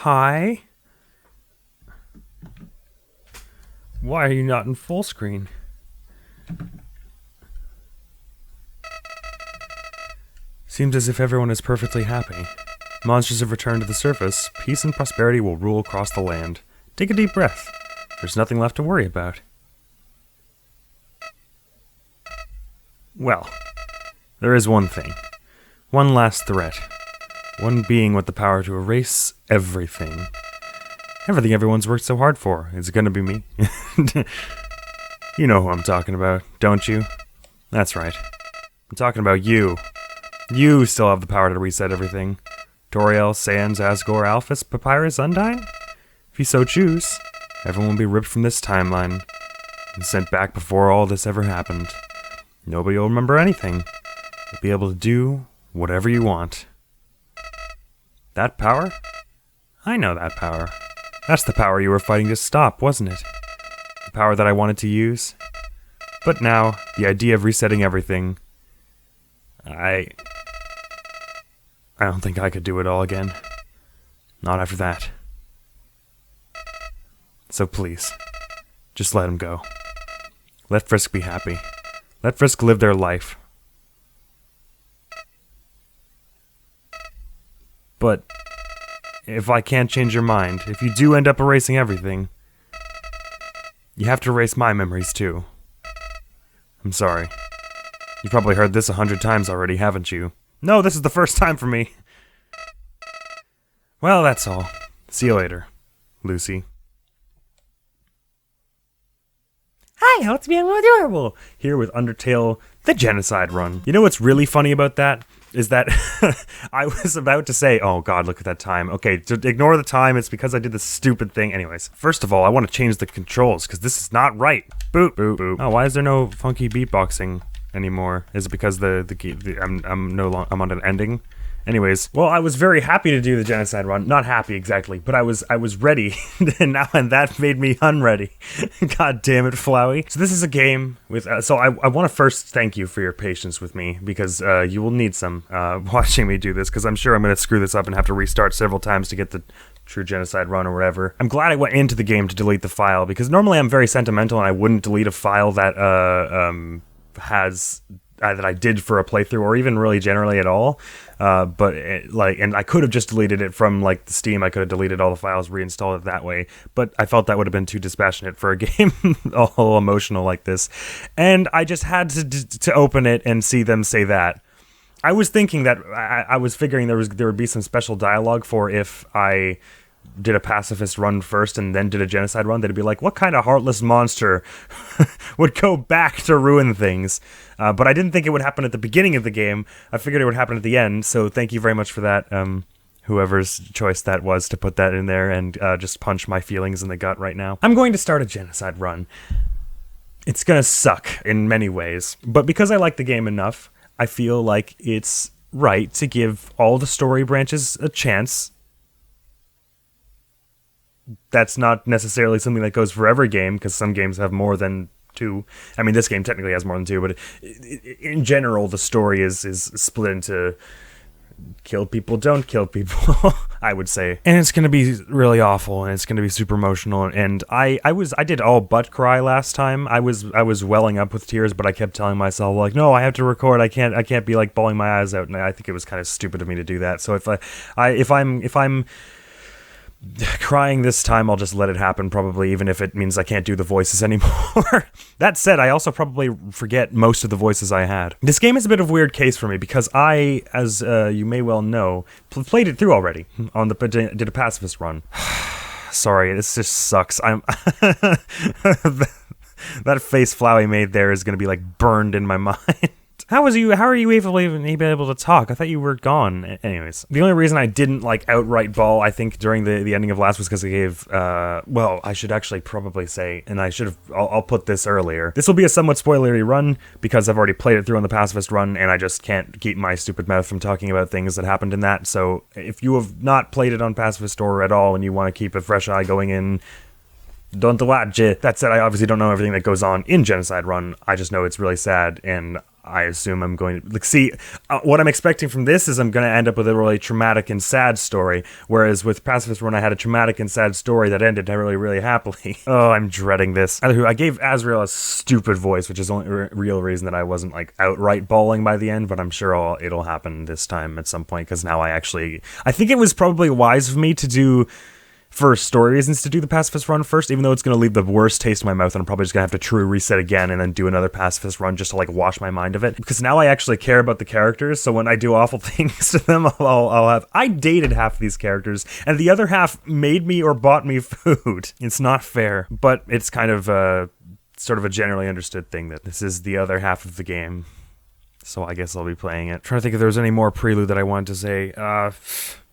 Hi? Why are you not in full screen? Seems as if everyone is perfectly happy. Monsters have returned to the surface. Peace and prosperity will rule across the land. Take a deep breath. There's nothing left to worry about. Well, there is one thing. One last threat. One being with the power to erase everything. Everything everyone's worked so hard for. Is it gonna be me? You know who I'm talking about, don't you? That's right. I'm talking about you. You still have the power to reset everything. Toriel, Sans, Asgore, Alphys, Papyrus, Undyne? If you so choose, everyone will be ripped from this timeline and sent back before all this ever happened. Nobody will remember anything. You'll be able to do whatever you want. That power? I know that power. That's the power you were fighting to stop, wasn't it? The power that I wanted to use. But now, the idea of resetting everything... I don't think I could do it all again. Not after that. So please, just let him go. Let Frisk be happy. Let Frisk live their life. But if I can't change your mind, if you do end up erasing everything, you have to erase my memories too. I'm sorry. You've probably heard this 100 times already, haven't you? No, this is the first time for me. Well, that's all. See you later, Lucy. Hi, how it's being adorable. Here with Undertale, the Genocide run. You know what's really funny about that? Is that I was about to say, oh god, look at that time. Okay, ignore the time, it's because I did this stupid thing. Anyways, first of all, I want to change the controls, because this is not right. Boop, boop, boop. Oh, why is there no funky beatboxing anymore? Is it because I'm on an ending? Anyways, well, I was very happy to do the Genocide run. Not happy exactly, but I was ready, and that made me unready. God damn it, Flowey. So this is a game with. So I want to first thank you for your patience with me, because you will need some watching me do this, because I'm sure I'm going to screw this up and have to restart several times to get the true Genocide run or whatever. I'm glad I went into the game to delete the file, because normally I'm very sentimental and I wouldn't delete a file that that I did for a playthrough, or even really generally at all. And I could have just deleted it from the Steam. I could have deleted all the files, reinstalled it that way. But I felt that would have been too dispassionate for a game all emotional like this. And I just had to open it and see them say that. I was thinking that I was figuring there would be some special dialogue for if I did a pacifist run first and then did a genocide run. They'd be like, what kind of heartless monster would go back to ruin things? But I didn't think it would happen at the beginning of the game. I figured it would happen at the end, so thank you very much for that, whoever's choice that was to put that in there and just punch my feelings in the gut right now. I'm going to start a genocide run. It's gonna suck in many ways, but because I like the game enough, I feel like it's right to give all the story branches a chance. That's not necessarily something that goes for every game, because some games have more than 2. I mean, this game technically has more than 2, but in general, the story is split into kill people, don't kill people, I would say. And it's going to be really awful, and it's going to be super emotional, and I did all but cry last time. I was welling up with tears, but I kept telling myself, no, I have to record, I can't be bawling my eyes out, and I think it was kind of stupid of me to do that. So if I'm crying this time, I'll just let it happen, probably, even if it means I can't do the voices anymore. That said, I also probably forget most of the voices I had. This game is a bit of a weird case for me, because I, as you may well know, played it through already, did a pacifist run. Sorry, this just sucks. That face Flowey made there is going to be burned in my mind. How are you even able to talk? I thought you were gone. Anyways, the only reason I didn't outright bawl, I think, during the ending of last was because I gave, well, I should actually probably say, and I'll put this earlier. This will be a somewhat spoilery run, because I've already played it through on the pacifist run, and I just can't keep my stupid mouth from talking about things that happened in that. So if you have not played it on pacifist or at all, and you want to keep a fresh eye going in, don't watch it. That said, I obviously don't know everything that goes on in Genocide Run. I just know it's really sad, and I assume I'm going to see what I'm expecting from this is I'm going to end up with a really traumatic and sad story. Whereas with Pacifist Run, I had a traumatic and sad story that ended really, really happily. Oh, I'm dreading this. I gave Azrael a stupid voice, which is the only real reason that I wasn't like outright bawling by the end. But I'm sure it'll happen this time at some point because now I think it was probably wise of me to do. For story reasons, to do the Pacifist Run first, even though it's going to leave the worst taste in my mouth, and I'm probably just going to have to true reset again and then do another Pacifist Run just to like wash my mind of it. Because now I actually care about the characters, so when I do awful things to them, I dated half of these characters, and the other half made me or bought me food. It's not fair, but it's kind of sort of a generally understood thing that this is the other half of the game. So I guess I'll be playing it. I'm trying to think if there was any more prelude that I wanted to say.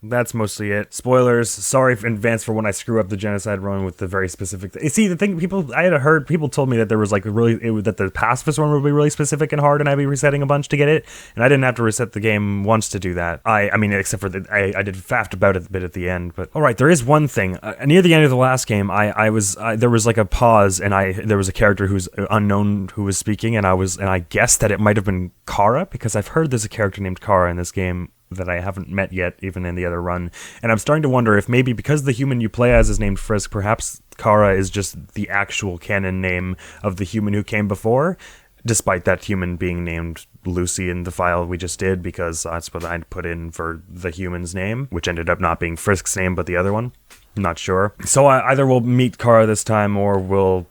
That's mostly it. Spoilers. Sorry in advance for when I screw up the Genocide Run with the very specific. See, the thing, I had heard people told me that there was like that the Pacifist Run would be really specific and hard, and I'd be resetting a bunch to get it, and I didn't have to reset the game once to do that. I mean, except for I did faffed about it a bit at the end. But all right, there is one thing. Near the end of the last game, there was like a pause, and there was a character who's unknown who was speaking, and I guessed that it might have been Kara because I've heard there's a character named Kara in this game that I haven't met yet, even in the other run. And I'm starting to wonder if maybe because the human you play as is named Frisk, perhaps Kara is just the actual canon name of the human who came before, despite that human being named Lucy in the file we just did, because that's what I put in for the human's name, which ended up not being Frisk's name, but the other one. I'm not sure. So either we'll meet Kara this time, or we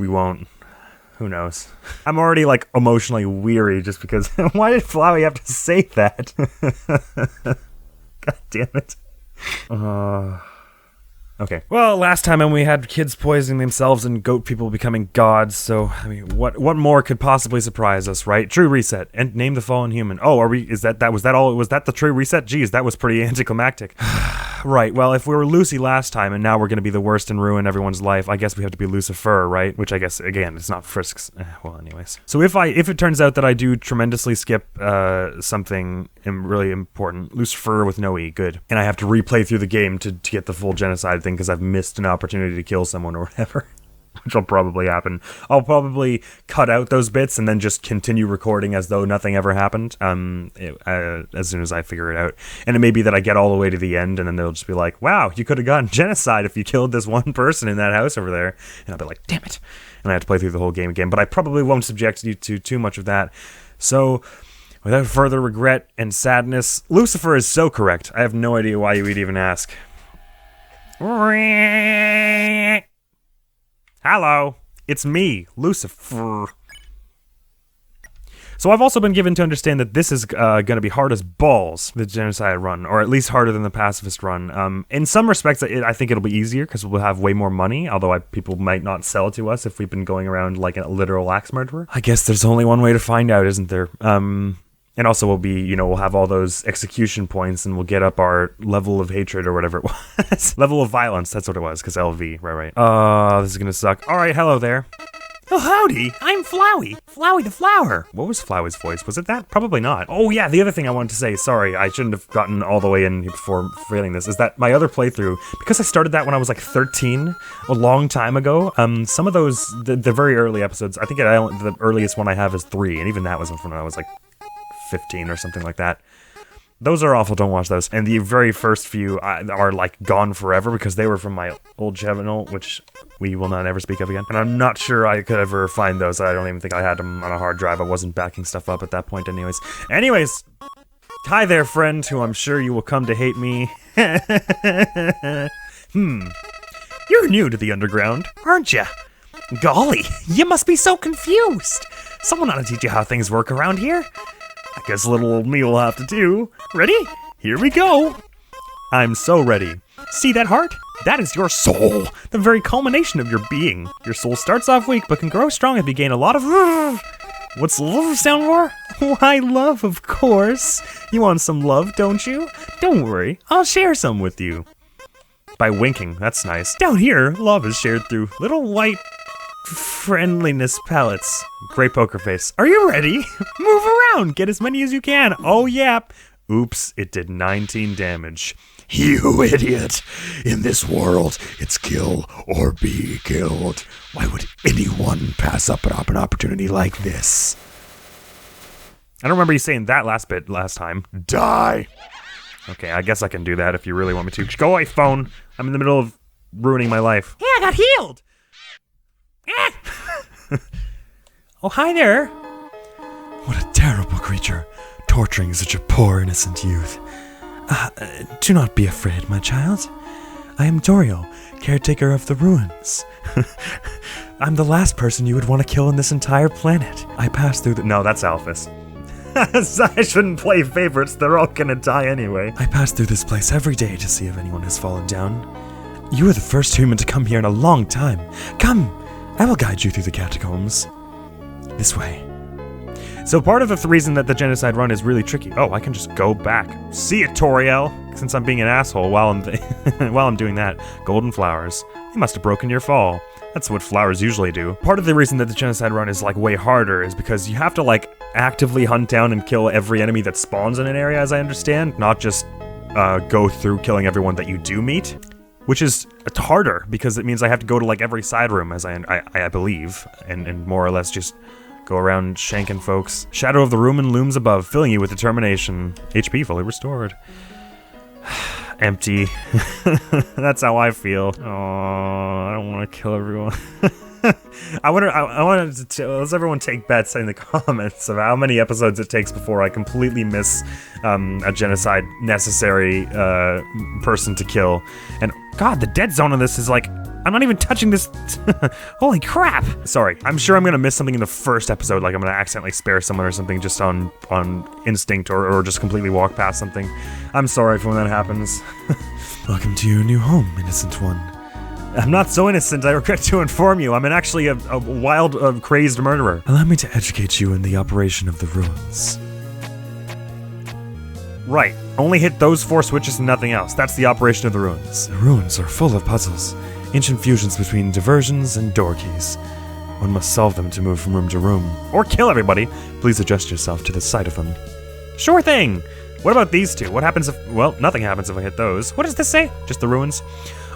won't. Who knows? I'm already, like, emotionally weary just because... Why did Flowey have to say that? God damn it. Okay. Well, last time we had kids poisoning themselves and goat people becoming gods, so, I mean, what more could possibly surprise us, right? True reset. And name the fallen human. Oh, was that all? Was that the true reset? Geez, that was pretty anticlimactic. Right, well, if we were Lucy last time and now we're going to be the worst and ruin everyone's life, I guess we have to be Lucifer, right? Which I guess, again, it's not Frisk's. Well, anyways. So if it turns out that I do tremendously skip something really important, Lucifer with no E, good. And I have to replay through the game to get the full genocide thing because I've missed an opportunity to kill someone or whatever. Which will probably happen. I'll probably cut out those bits and then just continue recording as though nothing ever happened as soon as I figure it out. And it may be that I get all the way to the end and then they'll just be like, wow, you could have gotten genocide if you killed this one person in that house over there. And I'll be like, damn it. And I have to play through the whole game again. But I probably won't subject you to too much of that. So, without further regret and sadness, Lucifer is so correct. I have no idea why you would even ask. Hello, it's me, Lucifer. So I've also been given to understand that this is going to be hard as balls, the Genocide Run, or at least harder than the Pacifist Run. In some respects, I think it'll be easier because we'll have way more money, although people might not sell it to us if we've been going around like a literal axe murderer. I guess there's only one way to find out, isn't there? And also we'll have all those execution points and we'll get up our level of hatred or whatever it was. Level of violence, that's what it was, because LV, right. This is gonna suck. Alright, hello there. Oh, howdy, I'm Flowey. Flowey the Flower. What was Flowey's voice? Was it that? Probably not. Oh yeah, the other thing I wanted to say, sorry, I shouldn't have gotten all the way in before failing this, is that my other playthrough, because I started that when I was like 13, a long time ago, some of those, the very early episodes, I think the earliest one I have is 3, and even that was when I was like 15 or something like that. Those are awful, don't watch those. And the very first few are like gone forever because they were from my old channel, which we will not ever speak of again. And I'm not sure I could ever find those. I don't even think I had them on a hard drive. I wasn't backing stuff up at that point anyways. Hi there, friend, who I'm sure you will come to hate me. You're new to the underground, aren't ya? Golly, you must be so confused. Someone ought to teach you how things work around here. I guess little old me will have to do. Ready? Here we go. I'm so ready. See that heart? That is your soul, the very culmination of your being. Your soul starts off weak, but can grow strong if you gain a lot of... What's love stand for? Why, love, of course. You want some love, don't you? Don't worry, I'll share some with you. By winking, that's nice. Down here, love is shared through little white... friendliness pellets. Great poker face. Are you ready? Move around. Get as many as you can. Oh, yeah. Oops, it did 19 damage. You idiot! In this world, it's kill or be killed. Why would anyone pass up an opportunity like this? I don't remember you saying that last bit last time. Die! Okay, I guess I can do that if you really want me to. Go away, phone. I'm in the middle of ruining my life. Hey, I got healed! Oh, hi there. What a terrible creature, torturing such a poor innocent youth. Do not be afraid, my child. I am Doriel, caretaker of the ruins. I'm the last person you would want to kill on this entire planet. I passed through the... No, that's Alphys. I shouldn't play favorites, they're all gonna die anyway. I pass through this place every day to see if anyone has fallen down. You are the first human to come here in a long time. Come, I will guide you through the catacombs. This way. So part of the reason that the Genocide run is really tricky... Oh, I can just go back. See it, Toriel! Since I'm being an asshole while I'm while I'm doing that. Golden flowers. You must have broken your fall. That's what flowers usually do. Part of the reason that the Genocide run is, like, way harder is because you have to, like, actively hunt down and kill every enemy that spawns in an area, as I understand, not just go through killing everyone that you do meet. Which is harder, because it means I have to go to, like, every side room, as I believe, and more or less just go around shanking folks. Shadow of the ruin looms above, filling you with determination. HP fully restored. Empty. That's how I feel. Oh, I don't want to kill everyone. I wanted to let's everyone take bets in the comments of how many episodes it takes before I completely miss a Genocide necessary person to kill. And God, the dead zone on this is like, I'm not even touching this. Holy crap! Sorry, I'm sure I'm gonna miss something in the first episode, like I'm gonna accidentally spare someone or something just on instinct or just completely walk past something. I'm sorry if when that happens. Welcome to your new home, innocent one. I'm not so innocent, I regret to inform you. I'm actually a wild, crazed murderer. Allow me to educate you in the operation of the ruins. Right. Only hit those 4 switches and nothing else. That's the operation of the ruins. The ruins are full of puzzles, ancient fusions between diversions and door keys. One must solve them to move from room to room. Or kill everybody. Please adjust yourself to the sight of them. Sure thing! What about these 2? What happens if... Well, nothing happens if I hit those. What does this say? Just the ruins?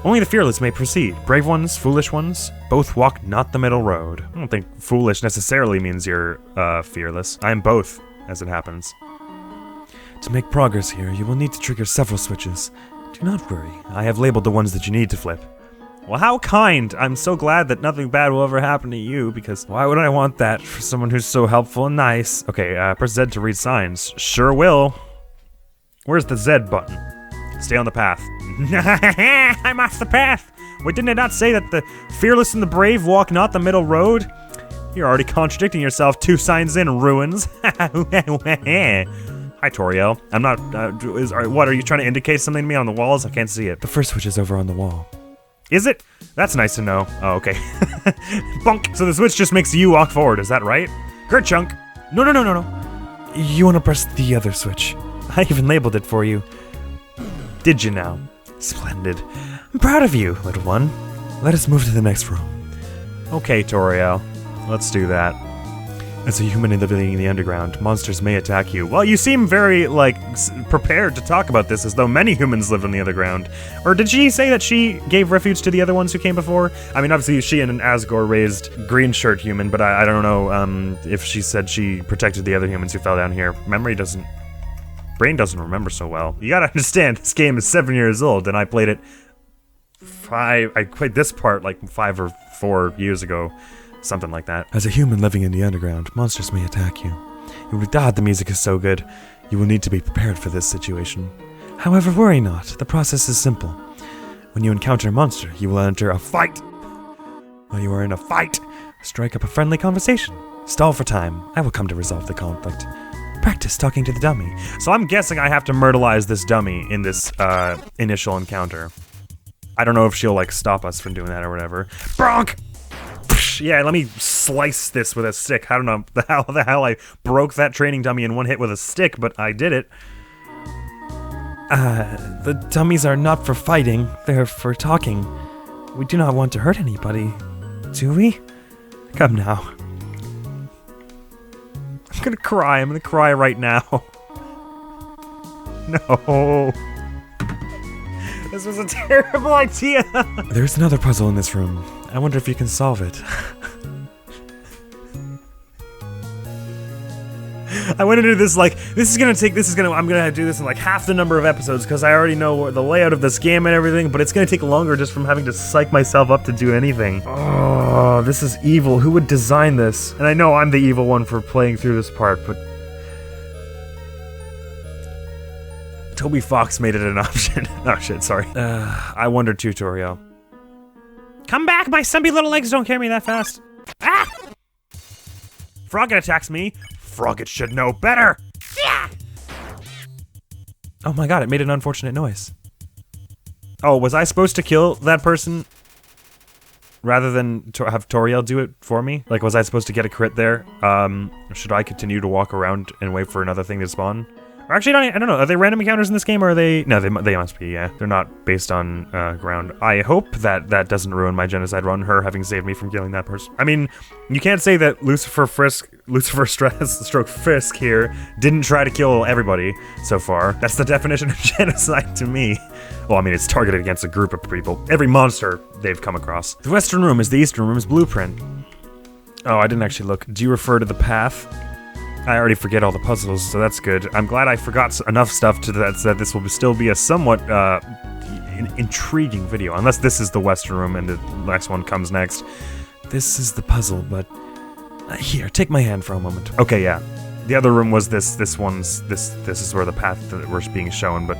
Only the fearless may proceed. Brave ones, foolish ones, both walk not the middle road. I don't think foolish necessarily means you're, fearless. I am both, as it happens. To make progress here, you will need to trigger several switches. Do not worry, I have labeled the ones that you need to flip. Well, how kind! I'm so glad that nothing bad will ever happen to you, because why would I want that for someone who's so helpful and nice? Okay, press Z to read signs. Sure will. Where's the Z button? Stay on the path. I'm off the path! Wait, didn't it not say that the fearless and the brave walk not the middle road? You're already contradicting yourself 2 signs in, ruins. Hi, Toriel. I'm not, what, are you trying to indicate something to me on the walls? I can't see it. The first switch is over on the wall. Is it? That's nice to know. Oh, okay. Bunk! So the switch just makes you walk forward, is that right? Kerchunk! No. You want to press the other switch. I even labeled it for you. Did you now? Splendid. I'm proud of you, little one. Let us move to the next room. Okay, Toriel. Let's do that. As a human living in the underground, monsters may attack you. Well, you seem very, like, prepared to talk about this as though many humans lived on the underground. Or did she say that she gave refuge to the other ones who came before? I mean, obviously she and Asgore raised green shirt human, but I don't know if she said she protected the other humans who fell down here. Brain doesn't remember so well. You gotta understand, this game is 7 years old, and I played this part like 5 or 4 years ago. Something like that. As a human living in the underground, monsters may attack you. The music is so good. You will need to be prepared for this situation. However, worry not. The process is simple. When you encounter a monster, you will enter a fight. While you are in a fight, strike up a friendly conversation. Stall for time. I will come to resolve the conflict. Practice talking to the dummy. So I'm guessing I have to myrtleize this dummy in this initial encounter. I don't know if she'll, like, stop us from doing that or whatever. Bronk! Yeah, let me slice this with a stick. I don't know how the hell I broke that training dummy in one hit with a stick, but I did it. The dummies are not for fighting, they're for talking. We do not want to hurt anybody, do we? Come now. I'm gonna cry right now. No. This was a terrible idea. There's another puzzle in this room. I wonder if you can solve it. I went into this like, I'm gonna do this in like half the number of episodes because I already know the layout of this game and everything, but it's gonna take longer just from having to psych myself up to do anything. Oh, this is evil. Who would design this? And I know I'm the evil one for playing through this part, but Toby Fox made it an option. Oh shit, sorry. I wonder tutorial. Come back, my stumpy little legs don't carry me that fast. Ah! Frogget attacks me. Frogget should know better. Yeah! Oh my god, it made an unfortunate noise. Oh, was I supposed to kill that person rather than have Toriel do it for me? Like, was I supposed to get a crit there? Should I continue to walk around and wait for another thing to spawn? Or actually, I don't know. Are they random encounters in this game, or are they? No, they must be. Yeah, they're not based on ground. I hope that doesn't ruin my genocide run. Her having saved me from killing that person. I mean, you can't say that Lucifer Stroke Frisk here didn't try to kill everybody so far. That's the definition of genocide to me. Well, I mean, it's targeted against a group of people. Every monster they've come across. The western room is the eastern room's blueprint. Oh, I didn't actually look. Do you refer to the path? I already forget all the puzzles, so that's good. I'm glad I forgot enough stuff to that this will still be a somewhat intriguing video, unless this is the western room and the next one comes next. This is the puzzle, but here, take my hand for a moment. Okay, yeah. The other room was this is where the path that we're being shown, but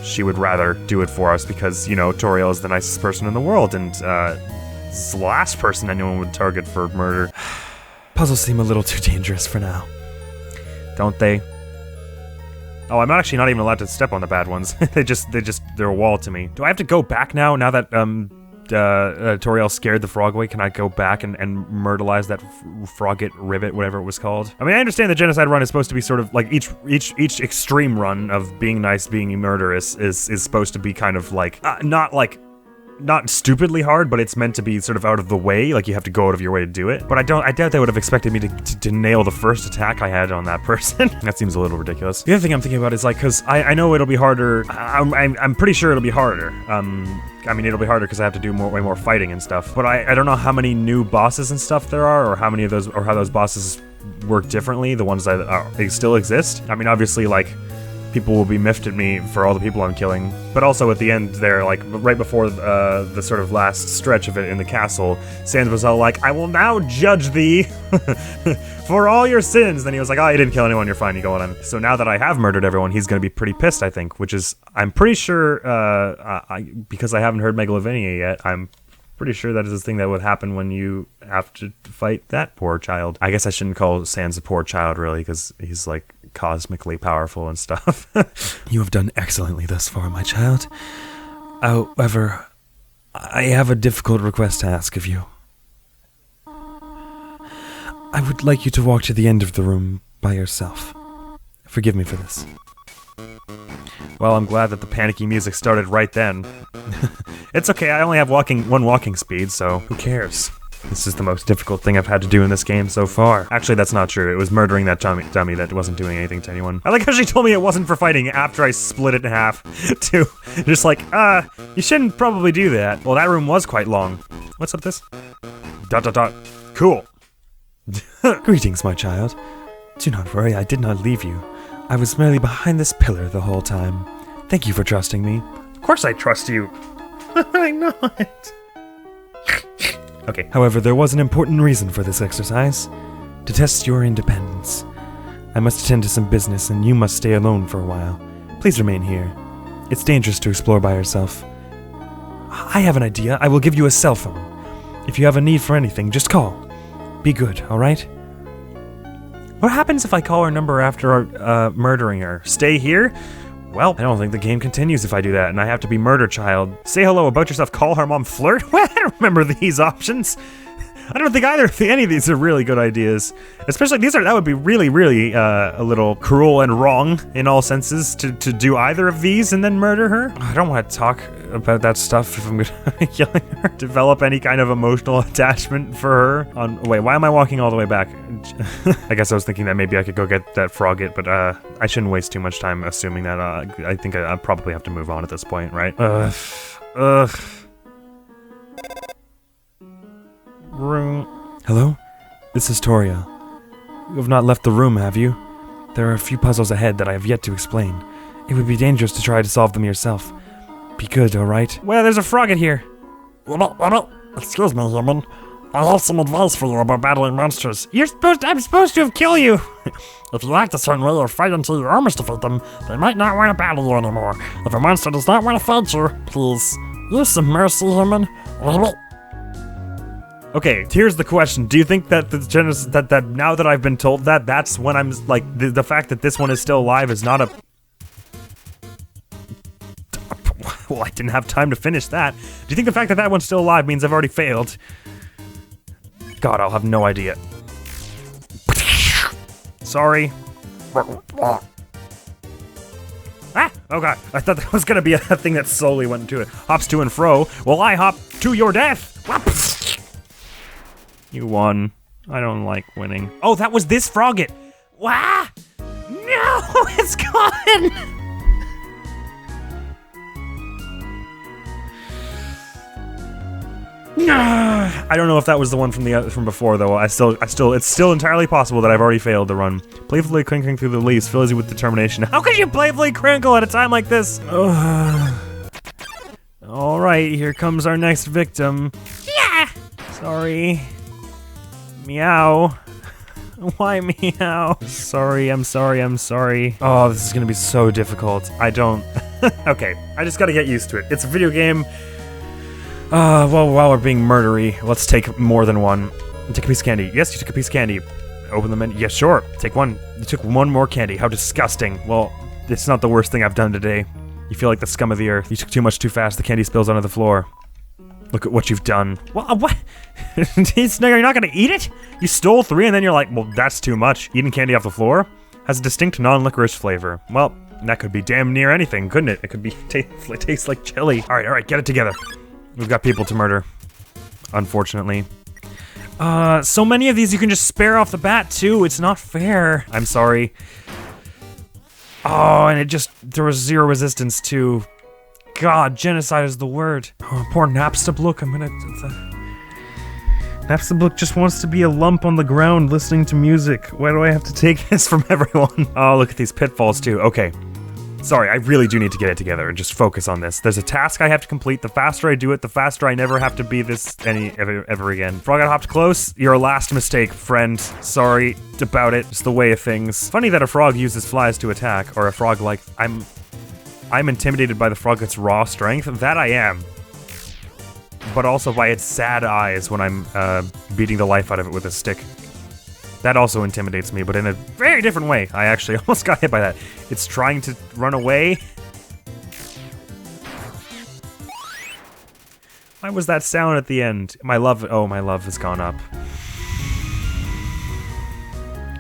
she would rather do it for us because, you know, Toriel is the nicest person in the world, and it's the last person anyone would target for murder. Puzzles seem a little too dangerous for now. Don't they? Oh, I'm actually not even allowed to step on the bad ones. they're a wall to me. Do I have to go back now that Toriel scared the frog away? Can I go back and myrtleize that frogget rivet, whatever it was called? I mean, I understand the genocide run is supposed to be sort of like each extreme run of being nice, being murderous is supposed to be kind of like not stupidly hard, but it's meant to be sort of out of the way, like you have to go out of your way to do it. But I doubt they would have expected me to nail the first attack I had on that person. That seems a little ridiculous. The other thing I'm thinking about is like, cause I know it'll be harder, I'm pretty sure it'll be harder. I mean, it'll be harder because I have to do way more fighting and stuff, but I don't know how many new bosses and stuff there are, or how many of those, or how those bosses work differently, the ones that still exist. I mean, obviously, like, people will be miffed at me for all the people I'm killing, but also at the end there, like right before the sort of last stretch of it in the castle, Sans was all like, "I will now judge thee for all your sins." Then he was like, "Oh, you didn't kill anyone, you're fine, you go on." So now that I have murdered everyone, he's gonna be pretty pissed, I think, which is, I'm pretty sure, because I haven't heard Megalovania yet, I'm pretty sure that is the thing that would happen when you have to fight that poor child. I guess I shouldn't call Sans a poor child, really, because he's like cosmically powerful and stuff. You have done excellently thus far, my child. However, I have a difficult request to ask of you. I would like you to walk to the end of the room by yourself. Forgive me for this. Well, I'm glad that the panicky music started right then. It's okay, I only have one walking speed, so who cares? This is the most difficult thing I've had to do in this game so far. Actually, that's not true. It was murdering that dummy that wasn't doing anything to anyone. I like how she told me it wasn't for fighting after I split it in half, too. Just like, you shouldn't probably do that. Well, that room was quite long. What's up this? ... Cool. Greetings, my child. Do not worry, I did not leave you. I was merely behind this pillar the whole time. Thank you for trusting me. Of course I trust you. I know it. Okay. However, there was an important reason for this exercise. To test your independence. I must attend to some business and you must stay alone for a while. Please remain here. It's dangerous to explore by yourself. I have an idea. I will give you a cell phone. If you have a need for anything, just call. Be good, alright? What happens if I call her number after murdering her? Stay here? Well, I don't think the game continues if I do that, and I have to be murder child. Say hello about yourself, call her mom, flirt? Well, I don't remember these options. I don't think any of these are really good ideas. Especially that would be really a little cruel and wrong in all senses to do either of these and then murder her. I don't want to talk about that stuff if I'm gonna be killing her. Develop any kind of emotional attachment for her. Wait, why am I walking all the way back? I guess I was thinking that maybe I could go get that frogget, but I shouldn't waste too much time assuming that. I think I probably have to move on at this point, right? Room. Hello? This is Toria. You have not left the room, have you? There are a few puzzles ahead that I have yet to explain. It would be dangerous to try to solve them yourself. Be good, alright? Well, there's a frogget here. Excuse me, human. I have some advice for you about battling monsters. I'm supposed to have killed you. If you act a certain way or fight until you almost defeat them, they might not want to battle you anymore. If a monster does not want to fight you, please use some mercy, human. Okay, here's the question. Do you think that that now that I've been told that, that's when I'm like the fact that this one is still alive is not a well, I didn't have time to finish that. Do you think the fact that that one's still alive means I've already failed? God, I'll have no idea. Sorry. Ah! Oh god, I thought that was gonna be a thing that slowly went into it. Hops to and fro. Well, I hop to your death! You won. I don't like winning. Oh, that was this frogget! Wah! No, it's gone! I don't know if that was the one from before though. It's still entirely possible that I've already failed the run. Playfully crinkling through the leaves fills you with determination. How could you playfully crinkle at a time like this? All right, here comes our next victim. Yeah! Sorry. Meow. Why meow? Sorry, I'm sorry, I'm sorry. Oh, this is gonna be so difficult. I don't... Okay, I just gotta get used to it. It's a video game. Well, while we're being murdery, let's take more than one. Take a piece of candy. Yes, you took a piece of candy. Open the menu. Yeah, sure. Take one. You took one more candy. How disgusting. Well, it's not the worst thing I've done today. You feel like the scum of the earth. You took too much too fast. The candy spills onto the floor. Look at what you've done. What? You're not gonna eat it? You stole 3 and then you're like, well, that's too much. Eating candy off the floor has a distinct non-licorice flavor. Well, that could be damn near anything, couldn't it? It could be tastes like chili. All right, get it together. We've got people to murder, unfortunately. So many of these you can just spare off the bat too. It's not fair. I'm sorry. Oh, and there was 0 resistance too. God, genocide is the word. Oh, poor Napstablook. Napstablook just wants to be a lump on the ground listening to music. Why do I have to take this from everyone? Oh, look at these pitfalls too. Okay. Sorry, I really do need to get it together and just focus on this. There's a task I have to complete. The faster I do it, the faster I never have to be this ever again. Frog got hopped close. Your last mistake, friend. Sorry about it. It's the way of things. Funny that a frog uses flies to attack, or a frog like I'm intimidated by the frog's raw strength. That I am. But also by its sad eyes when I'm beating the life out of it with a stick. That also intimidates me, but in a very different way. I actually almost got hit by that. It's trying to run away. Why was that sound at the end? My love has gone up.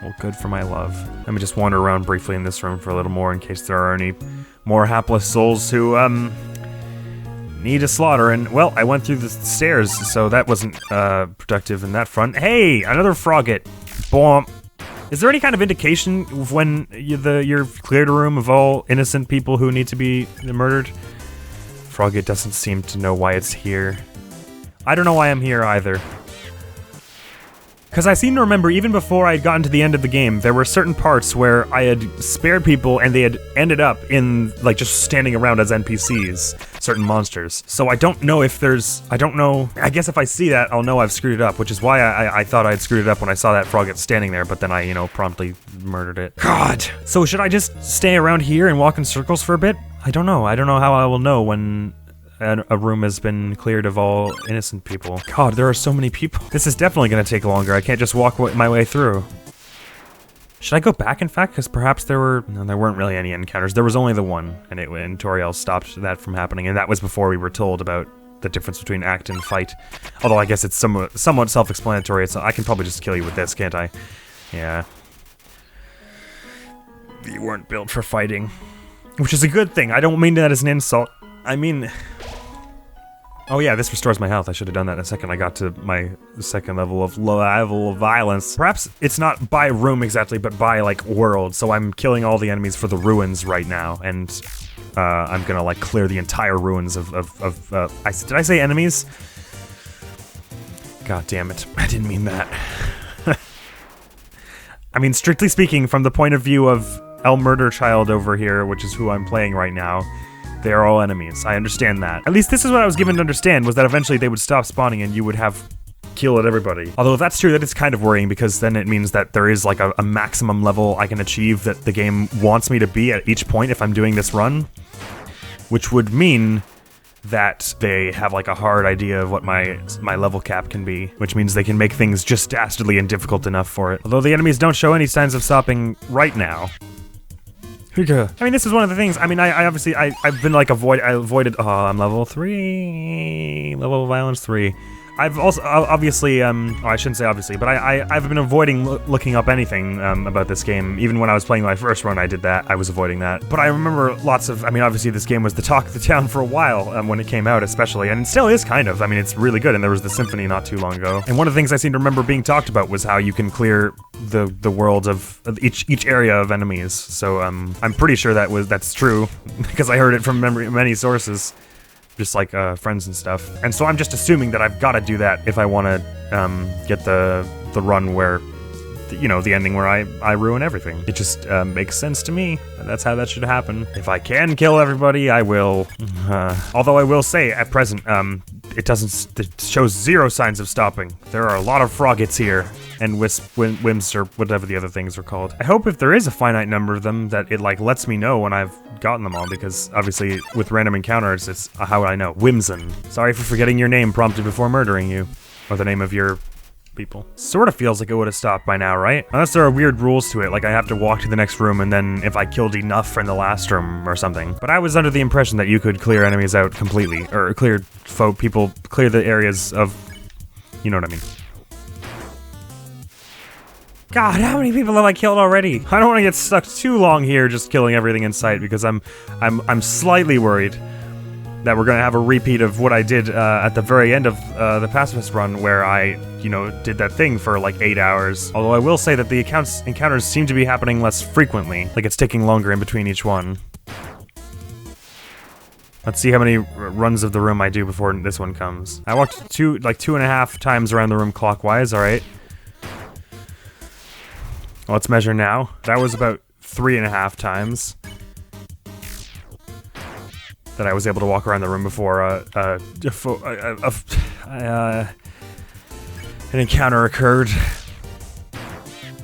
Well, good for my love. Let me just wander around briefly in this room for a little more in case there are any more hapless souls who, need a slaughter. And, well, I went through the stairs, so that wasn't, productive in that front. Hey, another frogget. Boom. Is there any kind of indication of when you've cleared a room of all innocent people who need to be murdered? Frogget doesn't seem to know why it's here. I don't know why I'm here either. Because I seem to remember, even before I had gotten to the end of the game, there were certain parts where I had spared people and they had ended up in, like, just standing around as NPCs, certain monsters. So I don't know if there's, I guess if I see that, I'll know I've screwed it up, which is why I thought I'd screwed it up when I saw that frogget standing there, but then I, promptly murdered it. God! So should I just stay around here and walk in circles for a bit? I don't know how I will know when a room has been cleared of all innocent people. God, there are so many people. This is definitely gonna take longer. I can't just walk my way through. Should I go back, in fact? Because perhaps there weren't really any encounters. There was only the one, and Toriel stopped that from happening, and that was before we were told about the difference between act and fight. Although I guess it's somewhat self-explanatory. I can probably just kill you with this, can't I? Yeah. You weren't built for fighting. Which is a good thing. I don't mean that as an insult. I mean, Oh yeah, this restores my health. I should have done that in a second. I got to my second level of violence. Perhaps it's not by room exactly, but by like world. So I'm killing all the enemies for the ruins right now, and I'm gonna like clear the entire ruins of did I say enemies? God damn it, I didn't mean that. I mean, strictly speaking, from the point of view of El Murder Child over here, which is who I'm playing right now, they are all enemies. I understand that. At least this is what I was given to understand, was that eventually they would stop spawning and you would have killed everybody. Although if that's true, that is kind of worrying, because then it means that there is like a maximum level I can achieve that the game wants me to be at each point if I'm doing this run, which would mean that they have like a hard idea of what my level cap can be, which means they can make things just dastardly and difficult enough for it. Although the enemies don't show any signs of stopping right now. I mean, this is one of the things. I mean, I've been like I avoided. Oh, I'm level 3, level of violence 3. I've also obviously, I shouldn't say obviously, but I've been avoiding looking up anything about this game. Even when I was playing my first run, I did that. I was avoiding that. But I remember lots of, I mean, obviously this game was the talk of the town for a while when it came out, especially, and it still is kind of. I mean, it's really good, and there was the symphony not too long ago. And one of the things I seem to remember being talked about was how you can clear the worlds of each area of enemies. So I'm pretty sure that's true because I heard it from many sources. Just like friends and stuff. And so I'm just assuming that I've got to do that if I want to get the run where, the ending where I ruin everything. It just makes sense to me. That's how that should happen. If I can kill everybody, I will. Although I will say, at present, it shows zero signs of stopping. There are a lot of froggets here, and wimps, or whatever the other things are called. I hope if there is a finite number of them that it like lets me know when I've gotten them all, because obviously with random encounters, it's how would I know? Whimson. Sorry for forgetting your name prompted before murdering you. Or the name of your people. Sort of feels like it would have stopped by now, right? Unless there are weird rules to it, like I have to walk to the next room and then if I killed enough from the last room or something. But I was under the impression that you could clear enemies out completely, or clear the areas of, you know what I mean. God, how many people have I killed already? I don't want to get stuck too long here just killing everything in sight, because I'm slightly worried that we're gonna have a repeat of what I did at the very end of the pacifist run, where I, did that thing for like 8 hours. Although I will say that the encounters seem to be happening less frequently, like it's taking longer in between each one. Let's see how many runs of the room I do before this one comes. I walked 2.5 times around the room clockwise. All right. Let's measure now. That was about 3.5 times that I was able to walk around the room before an encounter occurred.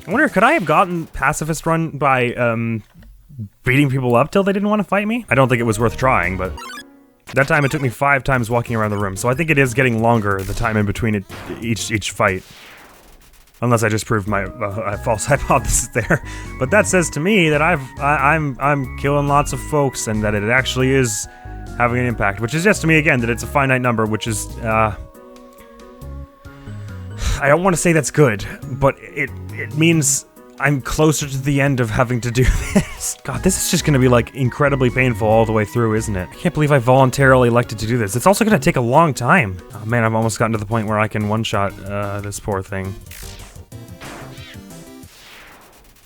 I wonder, could I have gotten pacifist run by beating people up till they didn't want to fight me? I don't think it was worth trying, but that time it took me 5 times walking around the room, so I think it is getting longer, the time in between each fight. Unless I just proved my false hypothesis there. But that says to me that I'm killing lots of folks, and that it actually is having an impact, which suggests to me again that it's a finite number, which is I don't want to say that's good, but it means I'm closer to the end of having to do this. God, this is just gonna be like incredibly painful all the way through, isn't it? I can't believe I voluntarily elected to do this. It's also gonna take a long time. Oh man, I've almost gotten to the point where I can one-shot this poor thing.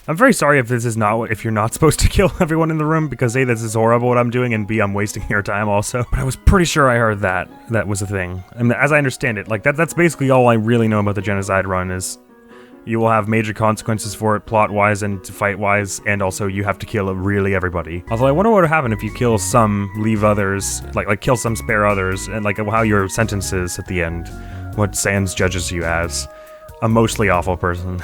I'm very sorry if you're not supposed to kill everyone in the room, because A, this is horrible what I'm doing, and B, I'm wasting your time also. But I was pretty sure I heard that was a thing. And as I understand it, like that's basically all I really know about the Genocide run, is you will have major consequences for it, plot-wise and fight-wise, and also you have to kill really everybody. Although I wonder what would happen if you kill some, leave others, like kill some, spare others, and like how your sentence is at the end. What Sans judges you as. A mostly awful person.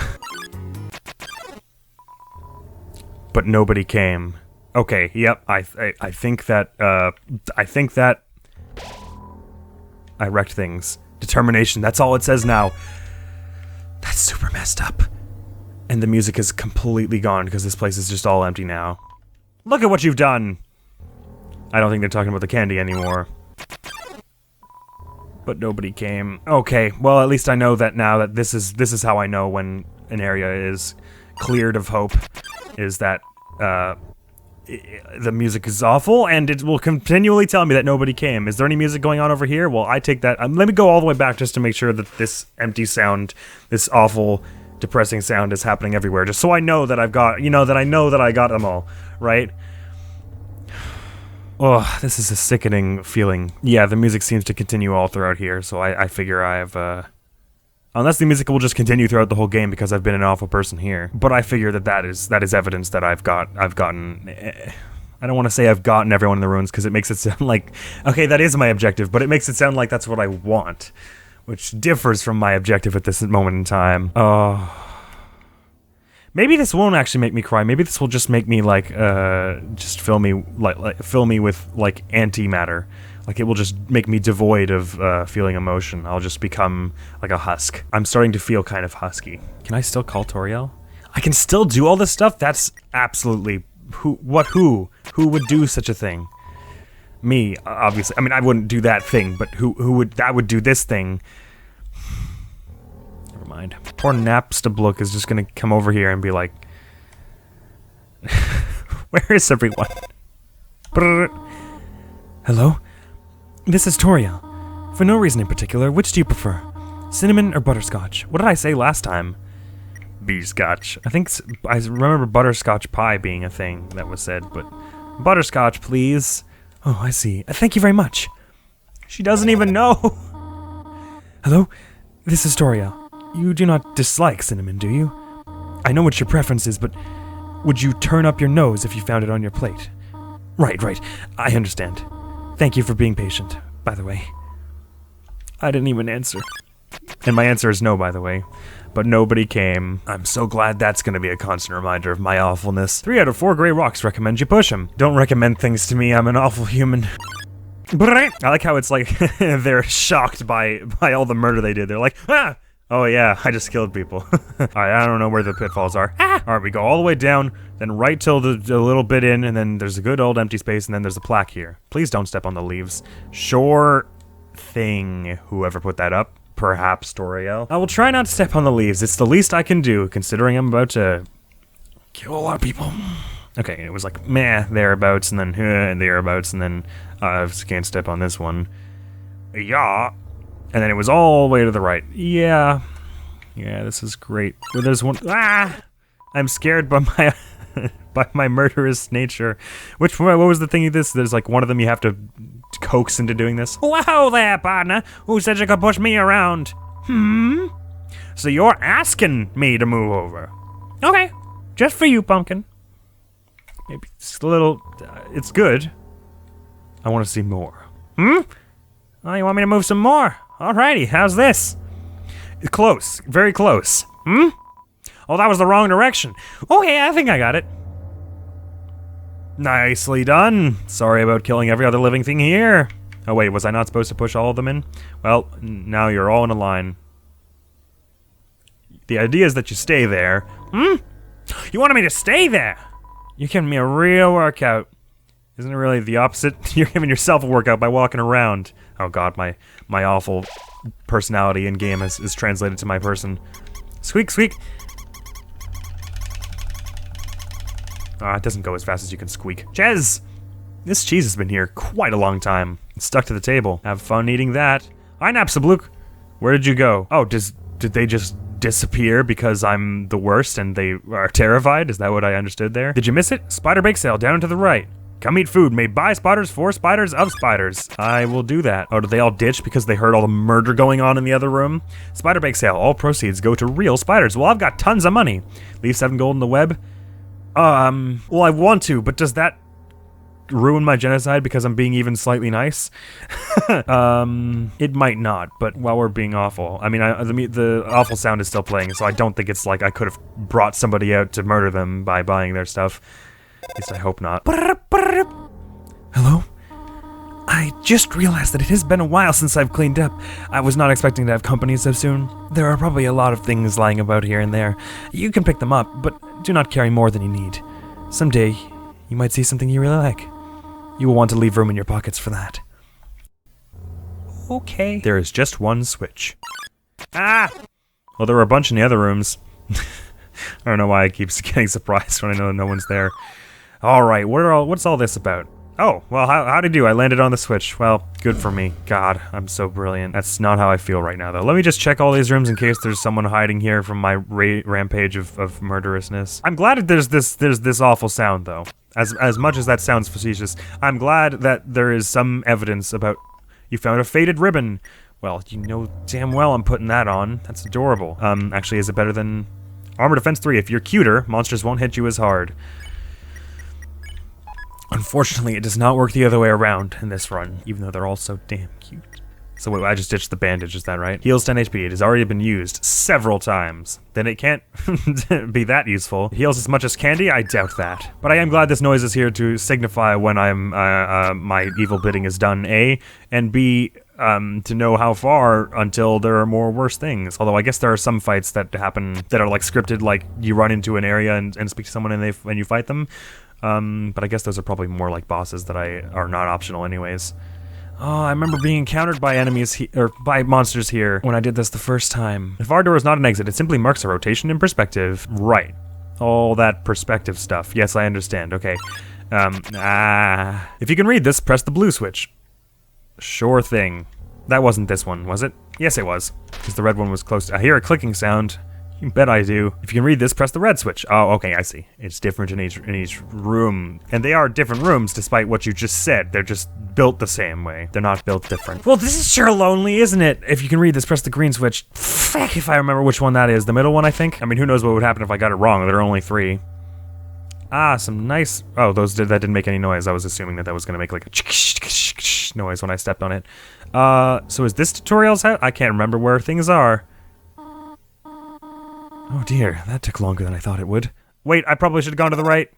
But nobody came. Okay, yep, I think that I wrecked things. Determination, that's all it says now. That's super messed up. And the music is completely gone because this place is just all empty now. Look at what you've done! I don't think they're talking about the candy anymore. But nobody came. Okay, well at least I know that now that this is how I know when an area is cleared of hope. Is that the music is awful, and it will continually tell me that nobody came. Is there any music going on over here? Well, I take that. Let me go all the way back just to make sure that this empty sound, this awful, depressing sound is happening everywhere, just so I know that I've got, that I know that I got them all, right? Oh, this is a sickening feeling. Yeah, the music seems to continue all throughout here, so I figure unless the music will just continue throughout the whole game because I've been an awful person here. But I figure that is evidence that I've gotten... I don't want to say I've gotten everyone in the ruins because it makes it sound like... Okay, that is my objective, but it makes it sound like that's what I want, which differs from my objective at this moment in time. Maybe this won't actually make me cry. Maybe this will just make me just fill me with antimatter. Like, it will just make me devoid of feeling emotion. I'll just become like a husk. I'm starting to feel kind of husky. Can I still call Toriel? I can still do all this stuff? That's absolutely... Who would do such a thing? Me, obviously. I mean, I wouldn't do that thing, but who would do this thing? Never mind. Poor Napstablook is just gonna come over here and be like... Where is everyone? Hello? This is Toriel. For no reason in particular, which do you prefer? Cinnamon or butterscotch? What did I say last time? Butterscotch. I remember butterscotch pie being a thing that was said, but butterscotch, please. Oh, I see. Thank you very much. She doesn't even know. Hello? This is Toriel. You do not dislike cinnamon, do you? I know what your preference is, but would you turn up your nose if you found it on your plate? Right. I understand. Thank you for being patient, by the way. I didn't even answer. And my answer is no, by the way. But nobody came. I'm so glad that's gonna be a constant reminder of my awfulness. 3 out of 4 gray rocks recommend you push them. Don't recommend things to me, I'm an awful human. I like how it's like, they're shocked by all the murder they did. They're like, ah! Oh yeah, I just killed people. Alright, I don't know where the pitfalls are. Alright, we go all the way down, then right till the little bit in, and then there's a good old empty space, and then there's a plaque here. Please don't step on the leaves. Sure thing, whoever put that up. Perhaps Toriel. I will try not to step on the leaves. It's the least I can do, considering I'm about to kill a lot of people. Okay, it was like, meh, thereabouts, and then, and thereabouts, and then, I can't step on this one. Yeah. And then it was all the way to the right. Yeah. Yeah, this is great. Well, there's one... Ah! I'm scared by my... by my murderous nature. What was the thing of this? There's like one of them you have to coax into doing this. Whoa there, partner. Who said you could push me around? So you're asking me to move over. Okay. Just for you, Pumpkin. Maybe it's a little... it's good. I want to see more. Oh, you want me to move some more? Alrighty, how's this? Close. Very close. Oh, that was the wrong direction. Okay, I think I got it. Nicely done. Sorry about killing every other living thing here. Oh wait, was I not supposed to push all of them in? Well, now you're all in a line. The idea is that you stay there. You wanted me to stay there? You're giving me a real workout. Isn't it really the opposite? You're giving yourself a workout by walking around. Oh god, my awful personality in game is translated to my person. Squeak, squeak. It doesn't go as fast as you can squeak. Jez! This cheese has been here quite a long time. It's stuck to the table. Have fun eating that. Hi, Napstablook. Where did you go? Oh, did they just disappear because I'm the worst and they are terrified? Is that what I understood there? Did you miss it? Spider bake sale down to the right. Come eat food made by spiders for spiders of spiders. I will do that. Oh, did they all ditch because they heard all the murder going on in the other room? Spider bake sale. All proceeds go to real spiders. Well, I've got tons of money. Leave 7 gold in the web. Well, I want to, but does that ruin my genocide because I'm being even slightly nice? It might not, but while we're being awful. I mean, the awful sound is still playing, so I don't think it's like I could have brought somebody out to murder them by buying their stuff. At least I hope not. Hello? I just realized that it has been a while since I've cleaned up. I was not expecting to have company so soon. There are probably a lot of things lying about here and there. You can pick them up, but do not carry more than you need. Someday, you might see something you really like. You will want to leave room in your pockets for that. Okay. There is just one switch. Well, there were a bunch in the other rooms. I don't know why I keep getting surprised when I know no one's there. Alright, what's all this about? Oh, well, how'd I do? I landed on the switch. Well, good for me. God, I'm so brilliant. That's not how I feel right now, though. Let me just check all these rooms in case there's someone hiding here from my rampage of murderousness. I'm glad that there's this awful sound, though. As much as that sounds facetious, I'm glad that there is some evidence about... You found a faded ribbon. Well, you know damn well I'm putting that on. That's adorable. Actually, is it better than... Armor Defense 3. If you're cuter, monsters won't hit you as hard. Unfortunately, it does not work the other way around in this run, even though they're all so damn cute. So wait, I just ditched the bandage, is that right? Heals 10 HP. It has already been used several times. Then it can't be that useful. It heals as much as candy? I doubt that. But I am glad this noise is here to signify when I'm my evil bidding is done, A, and B, to know how far until there are more worse things. Although I guess there are some fights that happen that are like scripted, like you run into an area and speak to someone and you fight them. But I guess those are probably more like bosses that are not optional anyways. Oh, I remember being encountered by enemies or by monsters here when I did this the first time. If our door is not an exit, it simply marks a rotation in perspective. Right. All that perspective stuff. Yes, I understand. Okay. If you can read this, press the blue switch. Sure thing. That wasn't this one, was it? Yes, it was. Because the red one was close. I hear a clicking sound. You bet I do. If you can read this, press the red switch. Oh, okay, I see. It's different in each room. And they are different rooms despite what you just said. They're just built the same way. They're not built different. Well, this is sure lonely, isn't it? If you can read this, press the green switch. Fuck if I remember which one that is. The middle one, I think? I mean, who knows what would happen if I got it wrong. There are only 3. Ah, some nice... Oh, that didn't make any noise. I was assuming that was going to make like a noise when I stepped on it. So is this tutorial's out? I can't remember where things are. Oh dear, that took longer than I thought it would. Wait, I probably should have gone to the right.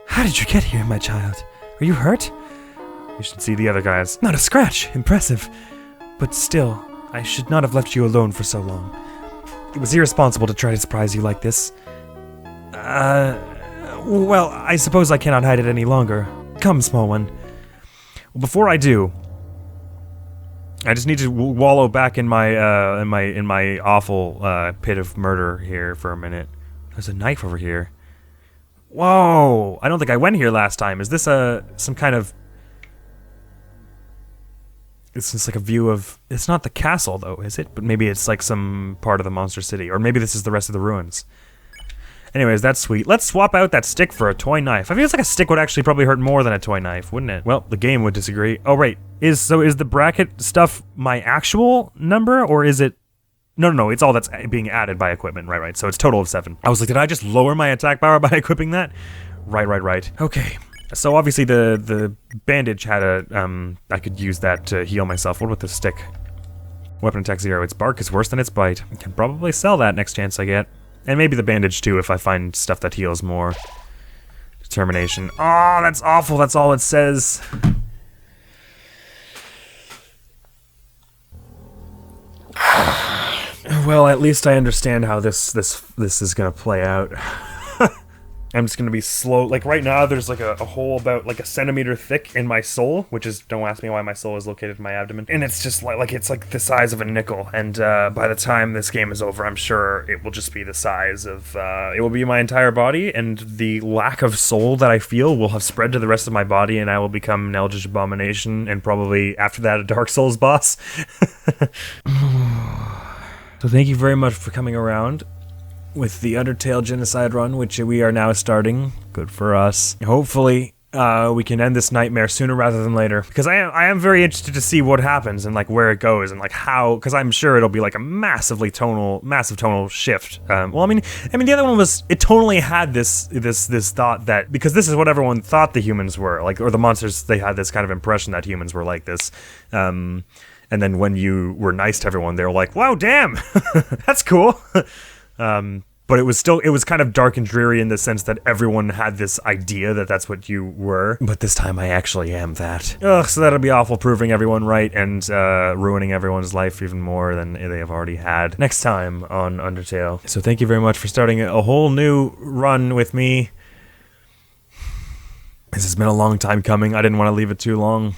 How did you get here, my child? Are you hurt? You should see the other guys. Not a scratch. Impressive. But still, I should not have left you alone for so long. It was irresponsible to try to surprise you like this. Well, I suppose I cannot hide it any longer. Come, small one. Well, before I do, I just need to wallow back in my awful pit of murder here for a minute. There's a knife over here. Whoa! I don't think I went here last time. Is this some kind of... It's just like a view of... It's not the castle, though, is it? But maybe it's like some part of the monster city. Or maybe this is the rest of the ruins. Anyways, that's sweet. Let's swap out that stick for a toy knife. I feel like a stick would actually probably hurt more than a toy knife, wouldn't it? Well, the game would disagree. Oh, right. Is the bracket stuff my actual number, or is it... No, it's all that's being added by equipment. Right. So it's total of 7. I was like, did I just lower my attack power by equipping that? Right. Okay. So obviously the bandage had a... I could use that to heal myself. What about the stick? Weapon attack 0. Its bark is worse than its bite. I can probably sell that next chance I get. And maybe the bandage too if I find stuff that heals more. Determination. Oh, that's awful. That's all it says. Well, at least I understand how this is gonna play out. I'm just gonna be slow. Like right now, there's like a hole about like a centimeter thick in my soul, which is, don't ask me why my soul is located in my abdomen. And it's just like it's like the size of a nickel. And by the time this game is over, I'm sure it will just be the size of, it will be my entire body, and the lack of soul that I feel will have spread to the rest of my body, and I will become an Eldritch Abomination, and probably after that a Dark Souls boss. So thank you very much for coming around with the Undertale Genocide run, which we are now starting. Good for us. Hopefully, we can end this nightmare sooner rather than later, because I am very interested to see what happens and like where it goes and like how, because I'm sure it'll be like a massive tonal shift. Well, I mean the other one was, it totally had this thought that, because this is what everyone thought the humans were like, or the monsters, they had this kind of impression that humans were like this. And then when you were nice to everyone, they were like, wow, damn, that's cool. But it was kind of dark and dreary in the sense that everyone had this idea that that's what you were. But this time I actually am that. Ugh, so that'll be awful, proving everyone right and ruining everyone's life even more than they have already had next time on Undertale. So thank you very much for starting a whole new run with me. This has been a long time coming. I didn't want to leave it too long.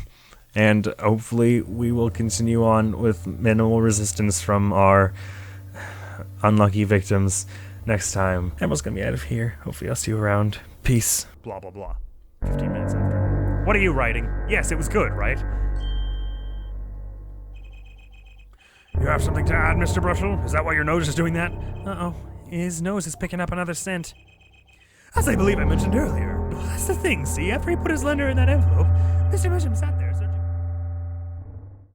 And hopefully we will continue on with minimal resistance from our unlucky victims. next time. Emma's gonna be out of here. Hopefully I'll see you around. Peace. Blah, blah, blah. 15 minutes after. What are you writing? Yes, it was good, right? You have something to add, Mr. Brushel? Is that why your nose is doing that? Uh-oh. His nose is picking up another scent. As I believe I mentioned earlier. That's the thing, see? After he put his lender in that envelope, Mr. Bishop sat there, so